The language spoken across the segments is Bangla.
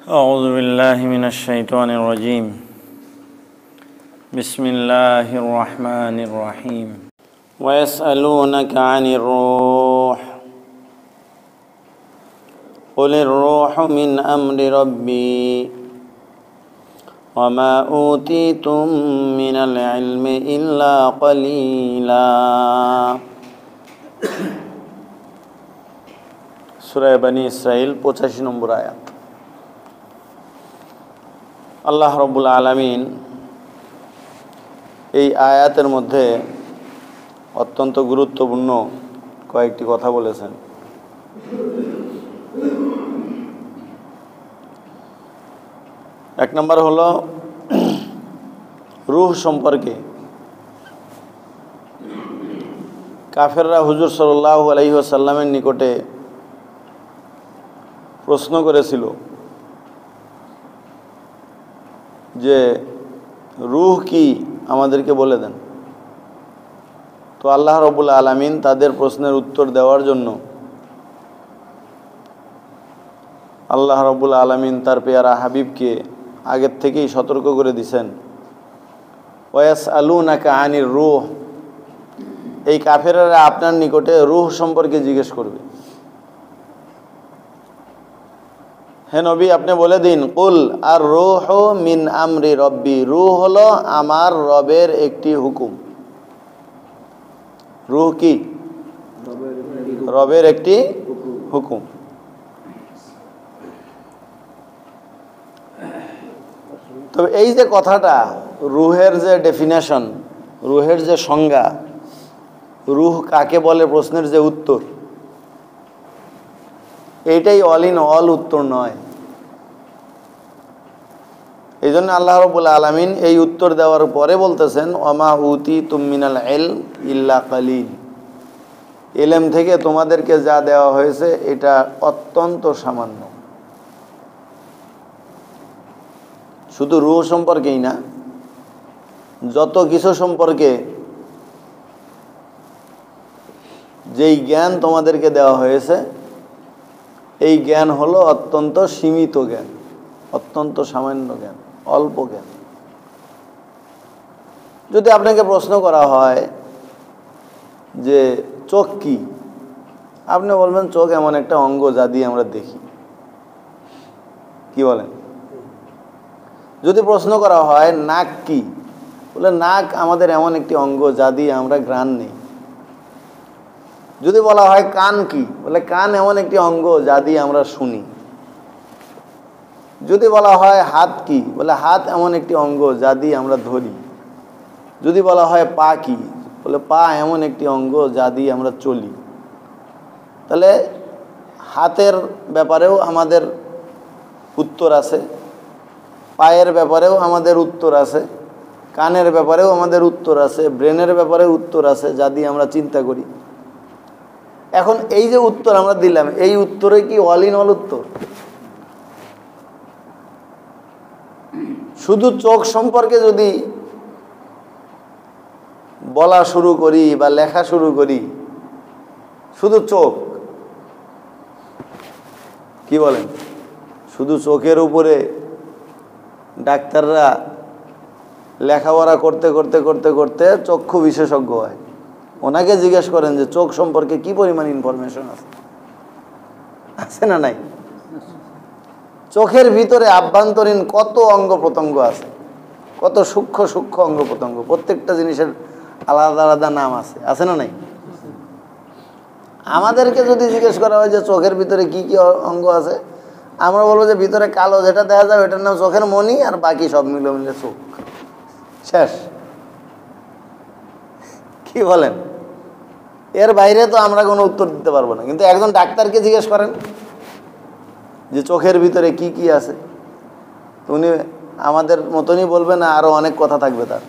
أعوذ بالله من الشيطان الرجيم بسم الله الرحمن الرحيم ويسألونك عن الروح قل الروح من أمر ربي وما أوتيتم من العلم إلا قليلا সূরা বনী ইসরাঈল 85 নম্বর আয়াত। আল্লাহ রাব্বুল আলামিন এই আয়াতের মধ্যে অত্যন্ত গুরুত্বপূর্ণ কয়েকটি কথা বলেছেন। এক নম্বর হলো রূহ সম্পর্কে কাফেররা হুজুর সাল্লাল্লাহু আলাইহি ওয়াসাল্লামের নিকটে প্রশ্ন করেছিল যে রূহ কি, আমাদেরকে বলে দেন। তো আল্লাহ রাব্বুল আলামিন তাদের প্রশ্নের উত্তর দেওয়ার জন্য আল্লাহ রাব্বুল আলামিন তার পেয়ারা হাবিবকে আগের থেকেই সতর্ক করে দিয়েছেন, ওয়াসআলুনাকা আনির রূহ, এই কাফেররা আপনার নিকটে রূহ সম্পর্কে জিজ্ঞেস করবে। হে নবী, আপনি বলে দিন, কুল আর রূহু মিন আমরি রব্বি, রূহ হলো আমার রবের একটি হুকুম। রূহ কি? রবের একটি হুকুম। তবে এই যে কথাটা, রূহের যে ডেফিনেশন, রূহের যে সংজ্ঞা, রূহ কাকে বলে প্রশ্নের যে উত্তর, এইটাই অল ইন অল উত্তর নয়। এই জন্য আল্লাহ রাব্বুল আলামিন এই উত্তর দেওয়ার পরে বলতেছেন, ওমা উতীতুম মিনাল ইলম ইল্লা কালিল, ইলম থেকে তোমাদেরকে যা দেওয়া হয়েছে এটা অত্যন্ত সামান্য। শুধু রূহ সম্পর্কেই না, যত কিছু সম্পর্কে যেই জ্ঞান তোমাদেরকে দেওয়া হয়েছে, এই জ্ঞান হলো অত্যন্ত সীমিত জ্ঞান, অত্যন্ত সামান্য জ্ঞান, অল্প জ্ঞান। যদি আপনাকে প্রশ্ন করা হয় যে চোখ কি, আপনি বলবেন চোখ এমন একটা অঙ্গ যা দিয়ে আমরা দেখি। কি বলেন? যদি প্রশ্ন করা হয় নাক কি, বলে নাক আমাদের এমন একটি অঙ্গ যা দিয়ে আমরা ঘ্রাণ নেই। যদি বলা হয় কান কি, বলে কান এমন একটি অঙ্গ যা দিয়ে আমরা শুনি। যদি বলা হয় হাত কি, বলে হাত এমন একটি অঙ্গ যা দিয়ে আমরা ধরি। যদি বলা হয় পা কি, বলে পা এমন একটি অঙ্গ যা দিয়ে আমরা চলি। তাহলে হাতের ব্যাপারেও আমাদের উত্তর আছে, পায়ের ব্যাপারেও আমাদের উত্তর আছে, কানের ব্যাপারেও আমাদের উত্তর আছে, ব্রেনের ব্যাপারে উত্তর আছে যা দিয়ে আমরা চিন্তা করি। এখন এই যে উত্তর আমরা দিলাম, এই উত্তরে কি অল ইন অল উত্তর? শুধু চোখ সম্পর্কে যদি বলা শুরু করি বা লেখা শুরু করি, শুধু চোখ, কি বলেন, শুধু চোখের উপরে ডাক্তাররা লেখাপড়া করতে করতে করতে করতে চক্ষু বিশেষজ্ঞ হয়। ওনাকে জিজ্ঞেস করেন যে চোখ সম্পর্কে কি পরিমাণ ইনফরমেশন আছে না নাই? চোখের ভিতরে আভ্যন্তরীণ কত অঙ্গ প্রত্যঙ্গ আছে, কত সূক্ষ্ম সূক্ষ্ম অঙ্গ প্রত্যঙ্গ, প্রত্যেকটা জিনিসের আলাদা আলাদা নাম আছে না নাই? আমাদেরকে যদি জিজ্ঞেস করা হয় যে চোখের ভিতরে কি কি অঙ্গ আছে, আমরা বলবো যে ভিতরে কালো যেটা দেখা যায় ওটার নাম চোখের মণি, আর বাকি সব মিলে মিলে চোখ, শেষ। কি বলেন? এর বাইরে তো আমরা কোনো উত্তর দিতে পারবো না। কিন্তু একজন ডাক্তারকে জিজ্ঞেস করেন যে চোখের ভিতরে কি কি আছে, উনি আমাদের মতনই বলবে না আরো অনেক কথা থাকবে তার?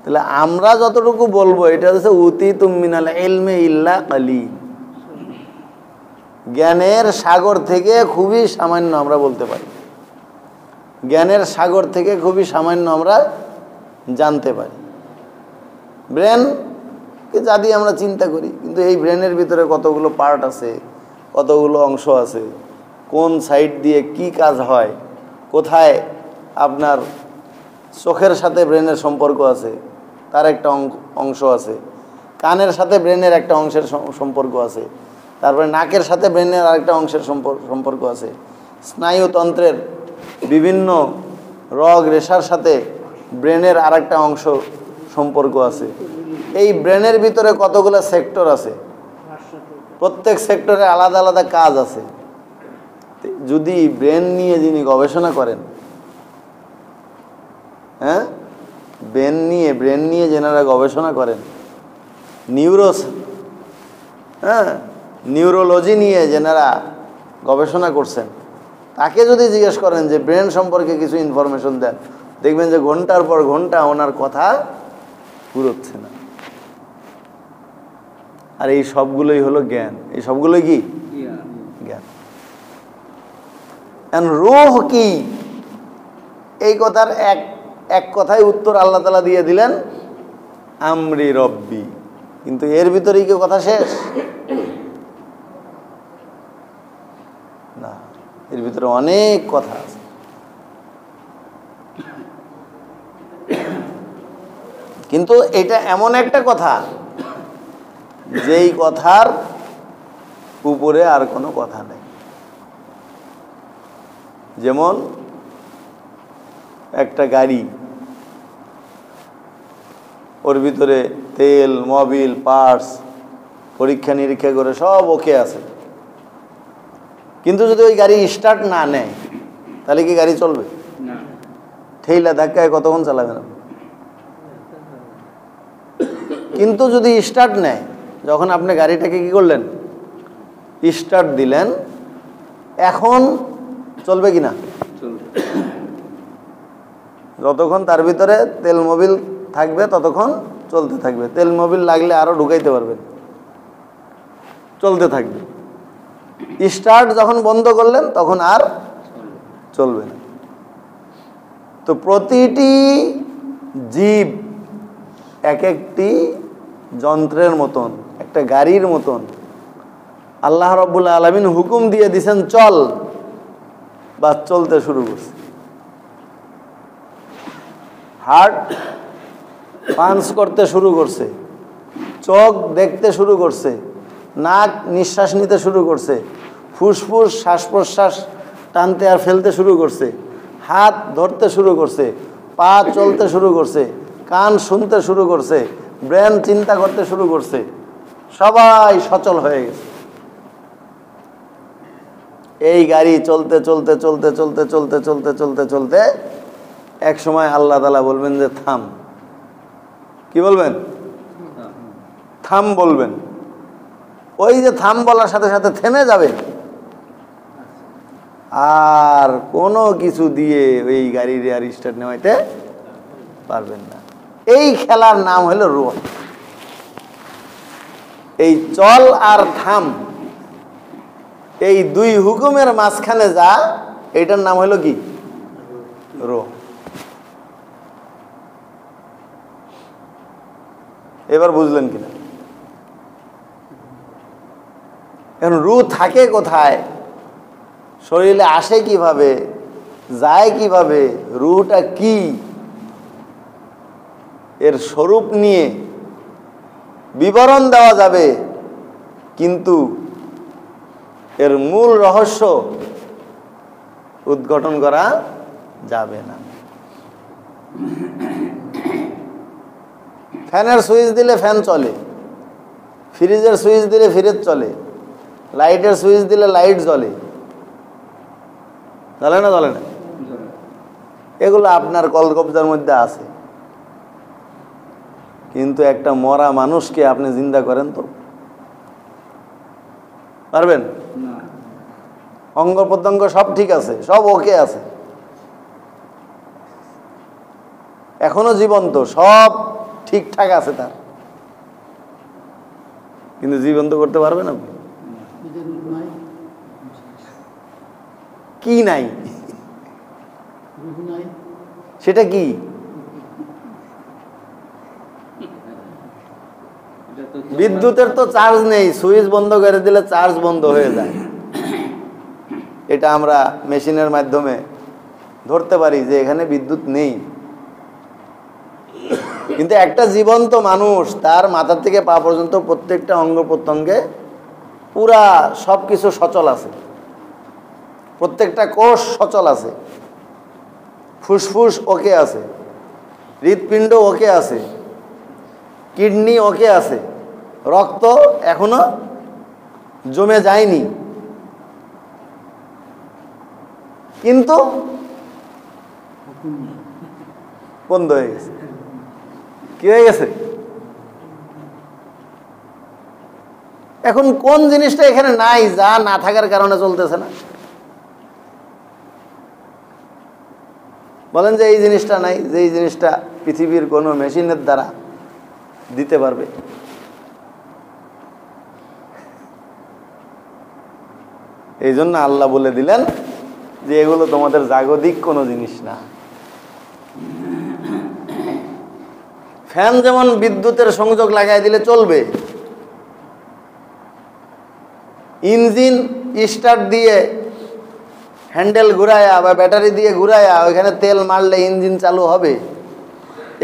তাহলে আমরা যতটুকু বলবো এটা হচ্ছে উতীতুম মিনাল ইলমি ইল্লা কালিল, জ্ঞানের সাগর থেকে খুবই সামান্য আমরা বলতে পারি, জ্ঞানের সাগর থেকে খুবই সামান্য আমরা জানতে পারি। ব্রেনকে যা দিয়ে আমরা চিন্তা করি, কিন্তু এই ব্রেনের ভিতরে কতগুলো পার্ট আছে, কতগুলো অংশ আছে, কোন সাইড দিয়ে কি কাজ হয়, কোথায় আপনার চোখের সাথে ব্রেনের সম্পর্ক আছে তার একটা অংশ আছে, কানের সাথে ব্রেনের একটা অংশের সম্পর্ক আছে, তারপরে নাকের সাথে ব্রেনের আরেকটা অংশের সম্পর্ক আছে, স্নায়ুতন্ত্রের বিভিন্ন রগ রেশার সাথে ব্রেনের আরেকটা অংশ সম্পর্ক আছে। এই ব্রেনের ভিতরে কতগুলো সেক্টর আছে, প্রত্যেক সেক্টরে আলাদা আলাদা কাজ আছে। যদি ব্রেন নিয়ে যিনি গবেষণা করেন, হ্যাঁ, ব্রেন নিয়ে যেনারা গবেষণা করেন, নিউরোলজি নিয়ে যেনারা গবেষণা করছেন, তাকে যদি জিজ্ঞেস করেন যে ব্রেন সম্পর্কে কিছু ইনফরমেশন দেন, দেখবেন যে ঘন্টার পর ঘন্টা ওনার কথা পুরোচ্ছে না। আর এই সবগুলোই হলো জ্ঞান। এই সবগুলোই কি জ্ঞান। রূহ কি, এই কথার এক কথায় উত্তর আল্লাহ তাআলা দিয়ে দিলেন, আমরি রব্বি। কিন্তু এর ভিতরেই কি কথা শেষ? না, এর ভিতরে অনেক কথা আছে। কিন্তু এটা এমন একটা কথা যেই কথার উপরে আর কোনো কথা নেই। যেমন একটা গাড়ি, ওর ভিতরে তেল, মোবিল, পার্টস পরীক্ষা নিরীক্ষা করে সব ওকে আছে, কিন্তু যদি ওই গাড়ি স্টার্ট না নেয় তাহলে কি গাড়ি চলবে? ঠেলা ধাক্কায় কতক্ষণ চালাবে না। কিন্তু যদি স্টার্ট নেয়, যখন আপনি গাড়িটাকে কি করলেন, স্টার্ট দিলেন, এখন চলবে কি না? যতক্ষণ তার ভিতরে তেল মোবিল থাকবে ততক্ষণ চলতে থাকবে। তেল মোবিল লাগলে আরো ঢুকাইতে পারবেন, চলতে থাকবে। স্টার্ট যখন বন্ধ করলেন তখন আর চলবে না। তো প্রতিটি জীব এক একটি যন্ত্রের মতন, একটা গাড়ির মতন। আল্লাহ রাব্বুল আলামিন হুকুম দিয়ে দিয়েছেন চল, বা চলতে শুরু করছে। হার্ট পাঞ্চ করতে শুরু করছে, চোখ দেখতে শুরু করছে, নাক নিঃশ্বাস নিতে শুরু করছে, ফুসফুস শ্বাস প্রশ্বাস টানতে আর ফেলতে শুরু করছে, হাত ধরতে শুরু করছে, পা চলতে শুরু করছে, কান শুনতে শুরু করছে, ব্রেন চিন্তা করতে শুরু করছে, সবাই সচল হয়ে গেছে। এই গাড়ি চলতে চলতে চলতে চলতে চলতে চলতে চলতে চলতে এক সময় আল্লাহ তাআলা বলবেন যে থাম। কি বলবেন? থাম বলবেন। ওই যে থাম বলার সাথে সাথে থেমে যাবে, আর কোনো কিছু দিয়ে ওই গাড়ির আর স্টার্ট নেওয়াইতে পারবেন না। এই খেলার নাম হলো রূহ। এই চল আর থাম, এই দুই হুকুমের মাঝখানে যা, এইটার নাম হলো কি? রূহ। এবার বুঝলেন কিনা? এখন রূহ থাকে কোথায়, শরীরে আসে কিভাবে, যায় কিভাবে, রূহটা কি, এর স্বরূপ নিয়ে বিবরণ দেওয়া যাবে, কিন্তু এর মূল রহস্য উদ্ঘাটন করা যাবে না। ফ্যানের সুইচ দিলে ফ্যান চলে, ফ্রিজের সুইচ দিলে ফ্রিজ চলে, লাইটের সুইচ দিলে লাইট জ্বলে, জ্বলে না? জ্বলে না? এগুলো আপনার কলকবজার মধ্যে আছে, কিন্তু একটা মরা মানুষকে আপনি জিন্দা করেন তো পারবেন? অঙ্গ প্রত্যঙ্গ সব ঠিক আছে, সব ওকে আছে, এখনো জীবন্ত, সব ঠিকঠাক আছে তার, কিন্তু জীবন্ত করতে পারবেন আপনি? কি নাই? সেটা কি? বিদ্যুতের তো চার্জ নেই, সুইচ বন্ধ করে দিলে চার্জ বন্ধ হয়ে যায়। এটা আমরা মেশিনের মাধ্যমে ধরতে পারি যে এখানে বিদ্যুৎ নেই, কিন্তু একটা জীবন্ত মানুষ তার মাথা থেকে পা পর্যন্ত প্রত্যেকটা অঙ্গ প্রত্যঙ্গে পুরা সব কিছু সচল আছে, প্রত্যেকটা কোষ সচল আছে, ফুসফুস ওকে আছে, হৃৎপিণ্ড ওকে আছে, কিডনি ওকে আছে, রক্ত এখনো জমে যায়নি, কিন্তু বন্ধ হয়ে গেছে। কি হয়ে গেছে? এখন কোন জিনিসটা এখানে নাই যা না থাকার কারণে চলতেছে না? বলেন যে এই জিনিসটা নাই, যে এই জিনিসটা পৃথিবীর কোনো মেশিনের দ্বারা দিতে পারবে। এই জন্য আল্লাহ বলে দিলেন যে এগুলো তোমাদের জাগতিক কোনো জিনিস না। ফ্যান যেমন বিদ্যুতের সংযোগ লাগাই দিলে চলবে, ইঞ্জিন স্টার্ট দিয়ে হ্যান্ডেল ঘুরায়া বা ব্যাটারি দিয়ে ঘুরায়া ওইখানে তেল মারলে ইঞ্জিন চালু হবে।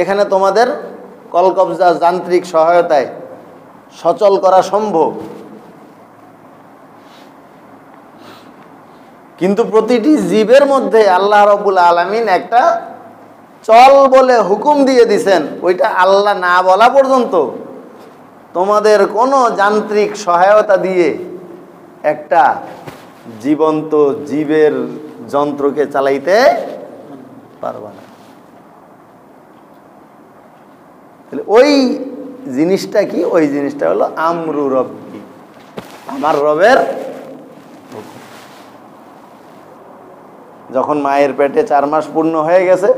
এখানে তোমাদের কলকবজা যান্ত্রিক সহায়তায় সচল করা সম্ভব, কিন্তু প্রতিটি জীবের মধ্যে আল্লাহ রাব্বুল আলামিন একটা চল বলে হুকুম দিয়ে দিছেন। ওইটা আল্লাহ না বলা পর্যন্ত তোমাদের কোনো যান্ত্রিক সহায়তা দিয়ে একটা জীবন্ত জীবের যন্ত্রকে চালাইতে পারবা না। তাহলে ওই জিনিসটা কি? ওই জিনিসটা হলো আমরু রব্বি, আমার রবের হুকুম। যখন মায়ের পেটে 4 মাস পূর্ণ হয়ে গেছে,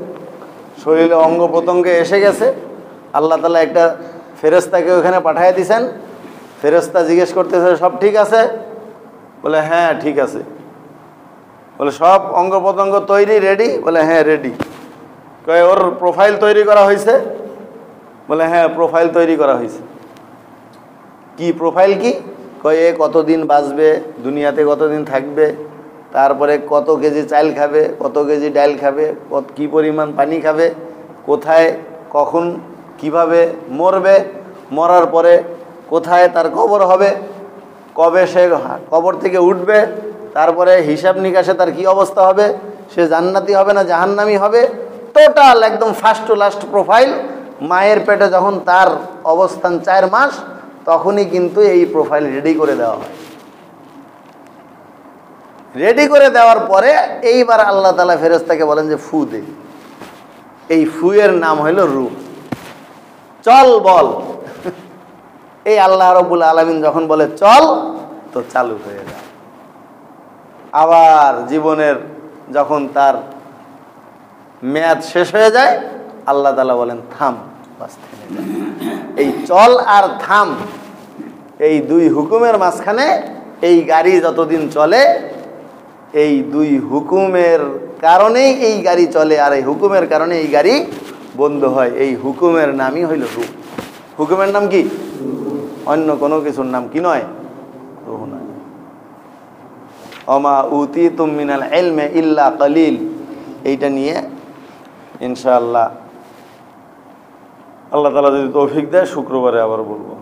শরীরে অঙ্গ প্রত্যঙ্গে এসে গেছে, আল্লাহ তাআলা একটা ফেরেশতাকে ওখানে পাঠিয়ে দিয়েছেন। ফেরেশতা জিজ্ঞেস করতেছে সব ঠিক আছে? বলে হ্যাঁ ঠিক আছে। বলে সব অঙ্গ প্রত্যঙ্গ তৈরি, রেডি? বলে হ্যাঁ রেডি। কয় ওর প্রোফাইল তৈরি করা হয়েছে? বলে হ্যাঁ প্রোফাইল তৈরি করা হয়েছে। কি প্রোফাইল? কি কয় এ কতদিন বাঁচবে, দুনিয়াতে কতদিন থাকবে, তারপরে কত কেজি চাল খাবে, কত কেজি ডাল খাবে, কী পরিমাণ পানি খাবে, কোথায় কখন কিভাবে মরবে, মরার পরে কোথায় তার কবর হবে, কবে সে কবর থেকে উঠবে, তারপরে হিসাব নিকাশে তার কি অবস্থা হবে, সে জান্নাতি হবে না জাহান্নামী হবে, টোটাল একদম ফার্স্ট টু লাস্ট প্রোফাইল। মায়ের পেটে যখন তার অবস্থান 4 মাস, তখনই কিন্তু এই প্রোফাইল রেডি করে দেওয়া হয়। রেডি করে দেওয়ার পরে এইবার আল্লাহ তাআলা ফেরেশতাকে বলেন যে ফু দে। এই ফুয়ের নাম হইল রূহ। চল বল। এই আল্লাহ রাব্বুল আলামিন যখন বলে চল, তো চালু হয়ে যায়। আবার জীবনের যখন তার মেয়াদ শেষ হয়ে যায়, আল্লাহ তাআলা বলেন থাম, বাস থেমে যা। এই চল আর থাম, এই 2 হুকুমের মাঝখানে এই গাড়ি যতদিন চলে, এই 2 হুকুমের কারণেই এই গাড়ি চলে, আর এই হুকুমের কারণে এই গাড়ি বন্ধ হয়। এই হুকুমের নামই হইল রূহ। হুকুমের নাম কি? অন্য কোনো কিছুর নাম কি নয়, রূহ নয়। ওমা উতিতুম মিনাল ইলমি ইল্লা কলিল। এইটা নিয়ে ইনশাআল্লাহ আল্লাহ তাআলা যদি তৌফিক দেয় শুক্রবারে আবার বলবো।